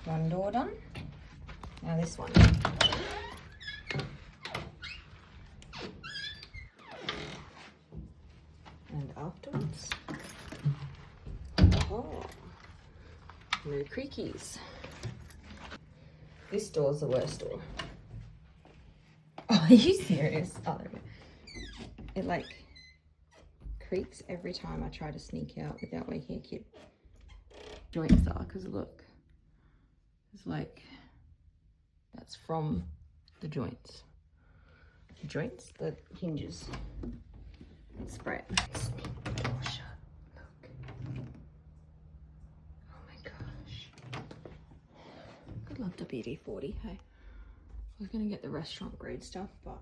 One door done. Now this one. And afterwards, oh, no creakies. This door's the worst door. Oh, are you serious? Oh, there we go. It like creaks every time I try to sneak out without waking a kid. Joints are, because look, it's like, that's from the joints. The joints, the hinges. Spray it. Sneak the door shut. Look. Oh my gosh. Good luck to BD40, hey. I was gonna get the restaurant grade stuff, but